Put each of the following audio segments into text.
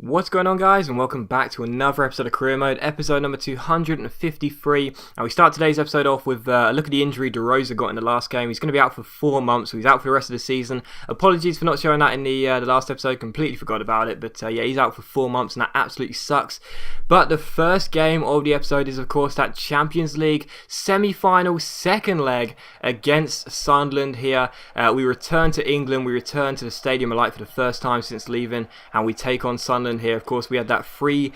What's going on, guys, and welcome back to another episode of Career Mode, episode number 253. And we start today's episode off with a look at the injury DeRosa got in the last game. He's going to be out for 4 months, so he's out for the rest of the season. Apologies for not showing that in the last episode, completely forgot about it, but yeah, he's out for 4 months, and that absolutely sucks. But the first game of the episode is, of course, that Champions League semi-final second leg against Sunderland here. We return to England, we return to the Stadium of Light for the first time since leaving, and we take on Sunderland here. Of course, we had that 3-2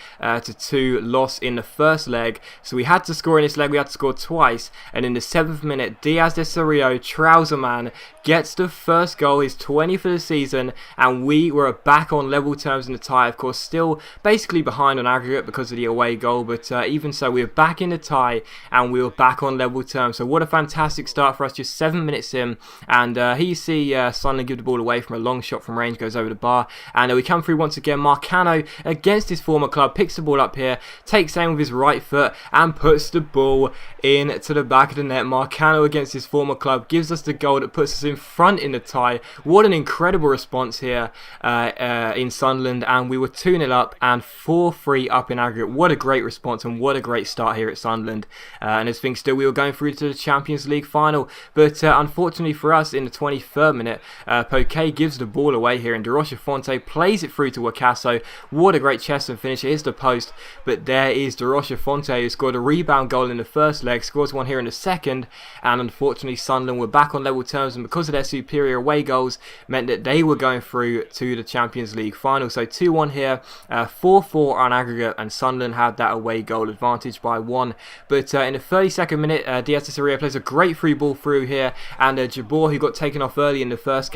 loss in the first leg, so we had to score in this leg. We had to score twice, and in the 7th minute, Diaz de Cerrillo, trouser man, gets the first goal, his 20th for the season, and we were back on level terms in the tie. Of course, still basically behind on aggregate because of the away goal, but even so, we were back in the tie and we were back on level terms. So what a fantastic start for us, just 7 minutes in, and here you see Sunderland give the ball away from a long shot from range, goes over the bar, and we come through once again. Marcano against his former club picks the ball up here, takes aim with his right foot and puts the ball into the back of the net. Marcano against his former club gives us the goal that puts us in front in the tie. What an incredible response here in Sunderland, and we were 2-0 up and 4-3 up in aggregate. What a great response and what a great start here at Sunderland. And as things still, we were going through to the Champions League final, but unfortunately for us, in the 23rd minute, Poké gives the ball away here, and DeRocha Fonte plays it through to Wakaso. What a great chest and finish. Here's the post, but there is DeRocha Fonte, who scored a rebound goal in the first leg, scores one here in the second, and unfortunately Sunderland were back on level terms, and because of their superior away goals meant that they were going through to the Champions League final. So 2-1 here, 4-4 on aggregate, and Sunderland had that away goal advantage by 1. But in the 32nd minute, Diaz de Cerrillo plays a great free ball through here, and Jabor, who got taken off early in the first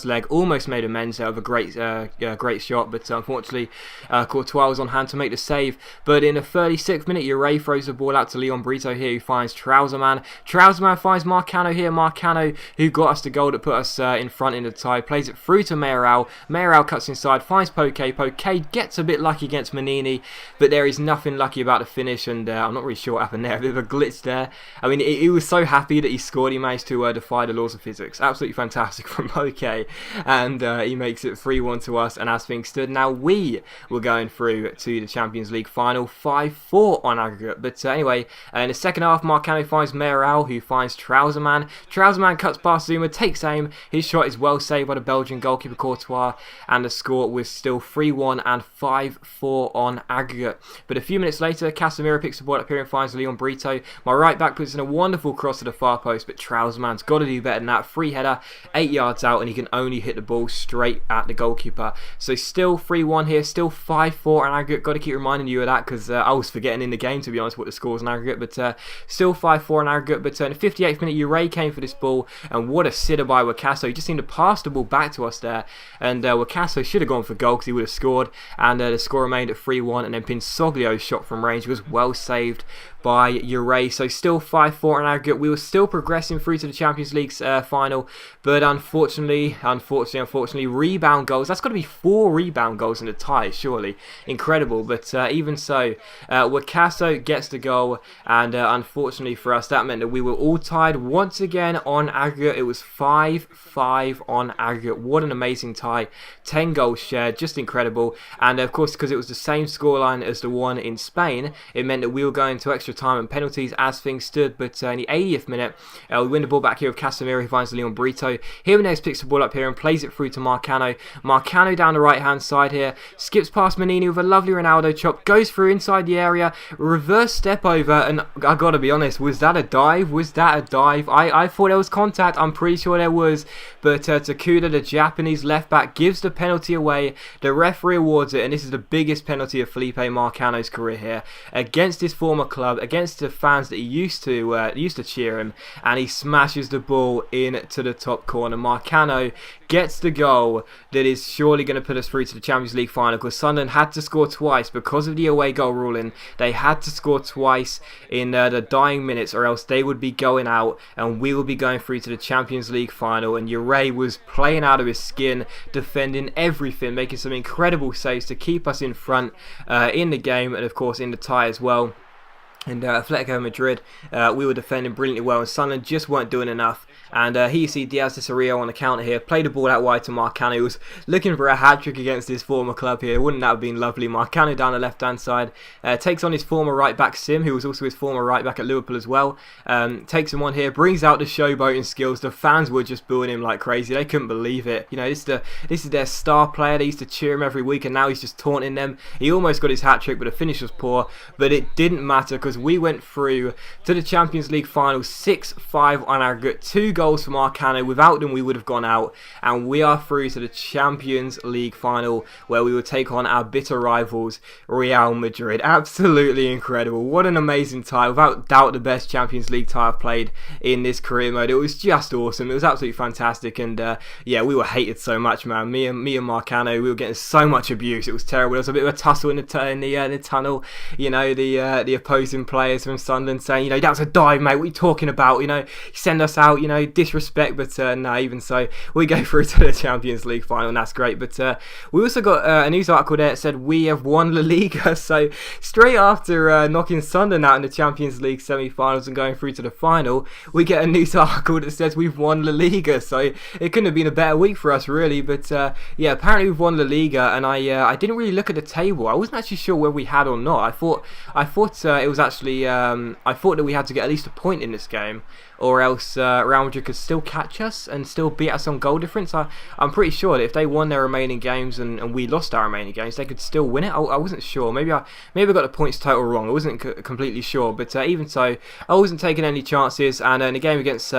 leg, almost made amends out of a great shot, but unfortunately Courtois was on hand to make the save. But in the 36th minute, Ure throws the ball out to Leon Brito here, who finds Trouserman. Trouserman finds Marcano here. Marcano, who got us the goal that put us in front in the tie, plays it through to Mayoral. Mayoral cuts inside, finds Poké. Poké gets a bit lucky against Manini, but there is nothing lucky about the finish, and I'm not really sure what happened there. A bit of a glitch there. I mean, he was so happy that he scored. He managed to defy the laws of physics. Absolutely fantastic from Poké, and he makes it 3-1 to us. And as things stood, now we were going through to the Champions League final, 5-4 on aggregate. But anyway, in the second half, Marcano finds Mayoral, who finds Trouserman. Trouserman cuts past Zuma, takes aim. His shot is well saved by the Belgian goalkeeper Courtois, and the score was still 3-1 and 5-4 on aggregate. But a few minutes later, Casemiro picks the ball up here and finds Leon Brito. My right back puts in a wonderful cross to the far post, but Trouserman's got to do better than that. Free header, 8 yards out, and he can only hit the ball straight at the goalkeeper. So still 3-1 here, still 5-4 on aggregate. Got to keep reminding you of that because I was forgetting in the game, to be honest, what the scores on aggregate. But still 5-4 on aggregate. But in the 58th minute, Ure came for this ball, and what a sitter by Wakaso. He just seemed to pass the ball back to us there, and Wakaso should have gone for goal because he would have scored, and the score remained at 3-1. And then Pinsoglio's shot from range was well saved by Ure. So still 5-4 on aggregate. We were still progressing through to the Champions League final, but unfortunately, rebound goals. That's got to be 4 rebound goals in the tie, surely. Incredible, but even so, Wakaso gets the goal, and unfortunately for us, that meant that we were all tied once again on aggregate. It was 5-5 on aggregate. What an amazing tie. 10 goals shared, just incredible. And of course, because it was the same scoreline as the one in Spain, it meant that we were going to extra time and penalties as things stood. But in the 80th minute, we win the ball back here with Casemiro, who finds Leon Brito. Jimenez picks the ball up here and plays it through to Marcano. Marcano down the right hand side here, skips past Manini with a lovely Ronaldo chop, goes through inside the area, reverse step over, and I gotta be honest, was that a dive? I thought there was contact. I'm pretty sure there was, but Takuda, the Japanese left back, gives the penalty away. The referee awards it, and this is the biggest penalty of Felipe Marcano's career here, against his former club, against the fans that he used to cheer him, and he smashes the ball into the top corner. Marcano gets the goal that is surely going to put us through to the Champions League final, because Sunderland had to score twice because of the away goal ruling. They had to score twice in the dying minutes, or else they would be going out and we will be going through to the Champions League final. And Ure was playing out of his skin, defending everything, making some incredible saves to keep us in front in the game, and of course in the tie as well. And Atletico Madrid, we were defending brilliantly well, and Sunderland just weren't doing enough. And here you see Diaz de Cerrillo on the counter here, played the ball out wide to Marcano, who was looking for a hat-trick against his former club here. Wouldn't that have been lovely? Marcano down the left-hand side, takes on his former right-back Sim, who was also his former right-back at Liverpool as well. Takes him on here, brings out the showboating skills. The fans were just booing him like crazy. They couldn't believe it. You know, this is their star player. They used to cheer him every week, and now he's just taunting them. He almost got his hat-trick, but the finish was poor. But it didn't matter because we went through to the Champions League final 6-5 on aggregate. 2 goals from Marcano. Without them, we would have gone out. And we are through to the Champions League final, where we will take on our bitter rivals, Real Madrid. Absolutely incredible. What an amazing tie. Without doubt, the best Champions League tie I've played in this career mode. It was just awesome. It was absolutely fantastic. And yeah, we were hated so much, man. Me and Marcano, we were getting so much abuse. It was terrible. There was a bit of a tussle in the tunnel. You know, the opposing players from Sunderland saying, you know, that was a dive, mate. What are you talking about? You know, send us out. You know, disrespect. But no, even so, we go through to the Champions League final, and that's great. But we also got a news article there that said we have won La Liga. So straight after knocking Sunderland out in the Champions League semi-finals and going through to the final, we get a news article that says we've won La Liga. So it couldn't have been a better week for us, really. But yeah, apparently we've won La Liga, and I didn't really look at the table. I wasn't actually sure whether we had or not. I thought it was actually I thought that we had to get at least a point in this game, or else Real Madrid could still catch us and still beat us on goal difference. I'm pretty sure that if they won their remaining games and we lost our remaining games, they could still win it. I wasn't sure. Maybe I got the points total wrong. I wasn't completely sure. But even so, I wasn't taking any chances. And in the game against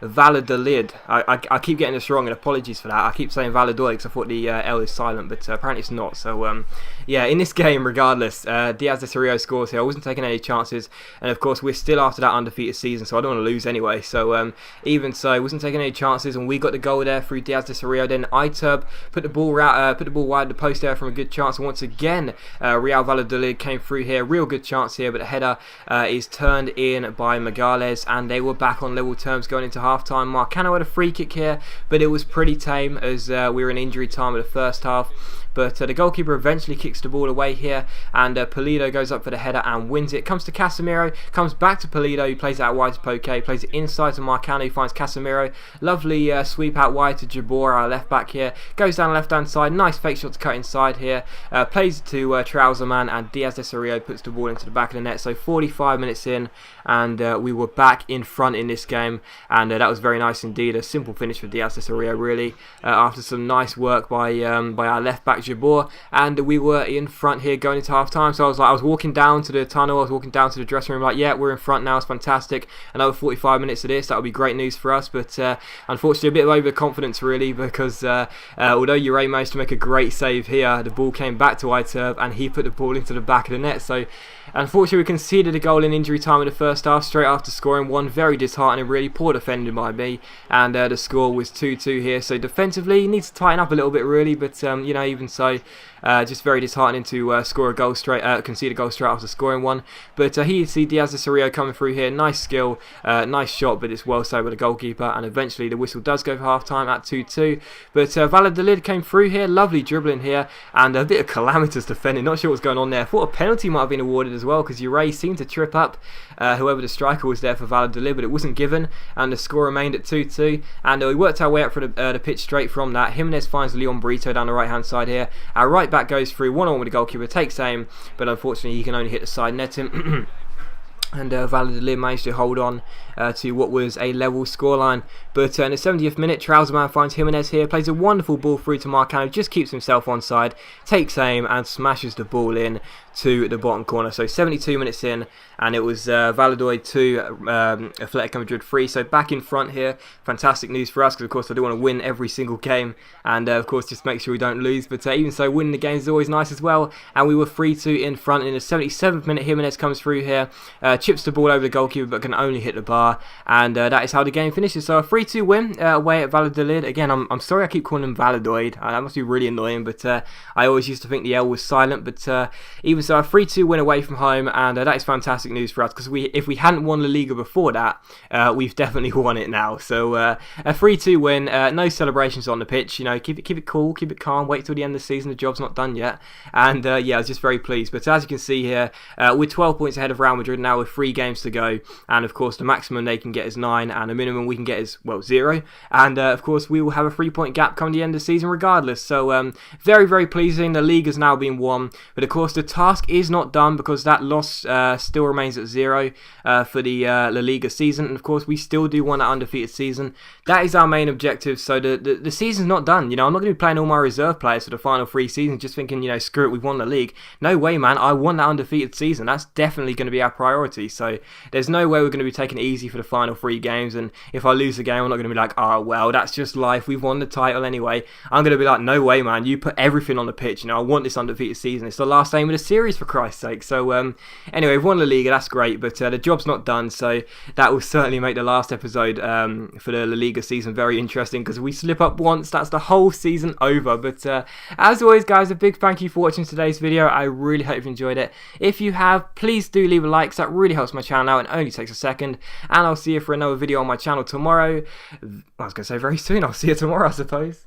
Valladolid, I keep getting this wrong, and apologies for that. I keep saying Valladolid because I thought the L is silent, but apparently it's not. So yeah, in this game, regardless, Diaz de Cerrillo scores here. I wasn't taking any chances, and of course we're still after that undefeated season, so I don't want to lose anyway. So even so, I wasn't taking any chances, and we got the goal there through Diaz de Cerrillo. Then Iturb put the ball wide of the post there from a good chance. And once again, Real Valladolid came through here, real good chance here, but the header is turned in by Magales, and they were back on level terms going into half-time. Marcano had a free kick here, but it was pretty tame as we were in injury time of the first half. But the goalkeeper eventually kicks the ball away here, and Pulido goes up for the header and wins it. Comes to Casemiro, comes back to Pulido, who plays it out wide to Poké, plays it inside to Marcano, who finds Casemiro. Lovely sweep out wide to Jabor, our left back here. Goes down the left hand side, nice fake shot to cut inside here. Plays it to Trouserman, and Diaz de Cerrillo puts the ball into the back of the net. So 45 minutes in, and we were back in front in this game, and that was very nice indeed. A simple finish for Diaz de Cerrillo, really, after some nice work by our left back Jabor, and we were in front here going into half time. So I was walking down to the tunnel, I was walking down to the dressing room like, yeah, we're in front now, it's fantastic. Another 45 minutes of this, that would be great news for us. But unfortunately a bit of overconfidence really, because although Ure managed to make a great save here, the ball came back to Iturb and he put the ball into the back of the net. So unfortunately we conceded a goal in injury time in the first half straight after scoring one. Very disheartening, really poor defending by me, and the score was 2-2 here. So defensively needs to tighten up a little bit really, but you know, even so, just very disheartening to concede a goal straight after scoring one. But here you see Diaz de Cerrillo coming through here, nice skill, nice shot, but it's well saved by the goalkeeper, and eventually the whistle does go for half time at 2-2. But Valladolid came through here, lovely dribbling here, and a bit of calamitous defending. Not sure what's going on there. I thought a penalty might have been awarded as well, because Ure seemed to trip up whoever the striker was there for Valladolid, but it wasn't given, and the score remained at 2-2. And we worked our way up for the pitch straight from that. Jimenez finds Leon Brito down the right hand side here. Our right back goes through one-on-one with the goalkeeper, takes aim, but unfortunately he can only hit the side netting. And Valladolid managed to hold on to what was a level scoreline. But in the 70th minute, Trouserman finds Jimenez here, plays a wonderful ball through to Marcano, just keeps himself onside, takes aim and smashes the ball in to the bottom corner. So 72 minutes in, and it was Valladolid 2, Atletico Madrid 3. So back in front here. Fantastic news for us, because of course I do want to win every single game, and of course just make sure we don't lose. But even so, winning the game is always nice as well, and we were 3-2 in front. In the 77th minute, Jimenez comes through here, chips the ball over the goalkeeper but can only hit the bar, and that is how the game finishes. So a 3-2 win away at Valladolid. Again, I'm sorry I keep calling them Valladolid, that must be really annoying, but I always used to think the L was silent. But even was a 3-2 win away from home, and that is fantastic news for us, because if we hadn't won La Liga before that, we've definitely won it now. So a 3-2 win, no celebrations on the pitch. Keep it cool, keep it calm, wait till the end of the season. The job's not done yet. And yeah, I was just very pleased. But as you can see here, we're 12 points ahead of Real Madrid now with 3 games to go, and of course the maximum they can get is 9, and the minimum we can get is, well, 0. And of course we will have a 3-point gap come the end of the season regardless. So very, very pleasing. The league has now been won, but of course the task is not done, because that loss still remains at 0 for the La Liga season, and of course we still do want an undefeated season. That is our main objective. So the season's not done. I'm not going to be playing all my reserve players for the final 3 seasons just thinking, screw it, we've won the league. No way, man. I want that undefeated season. That's definitely going to be our priority. So there's no way we're going to be taking it easy for the final 3 games, and if I lose the game, I'm not going to be like, oh well, that's just life, we've won the title anyway. I'm going to be like, no way, man, you put everything on the pitch. I want this undefeated season. It's the last game of the series, for Christ's sake. So anyway, we've won La Liga, that's great, but the job's not done, so that will certainly make the last episode for the La Liga season very interesting, because if we slip up once, that's the whole season over. But as always, guys, a big thank you for watching today's video. I really hope you enjoyed it. If you have, please do leave a like, because that really helps my channel out and only takes a second. And I'll see you for another video on my channel tomorrow. I was going to say very soon. I'll see you tomorrow, I suppose.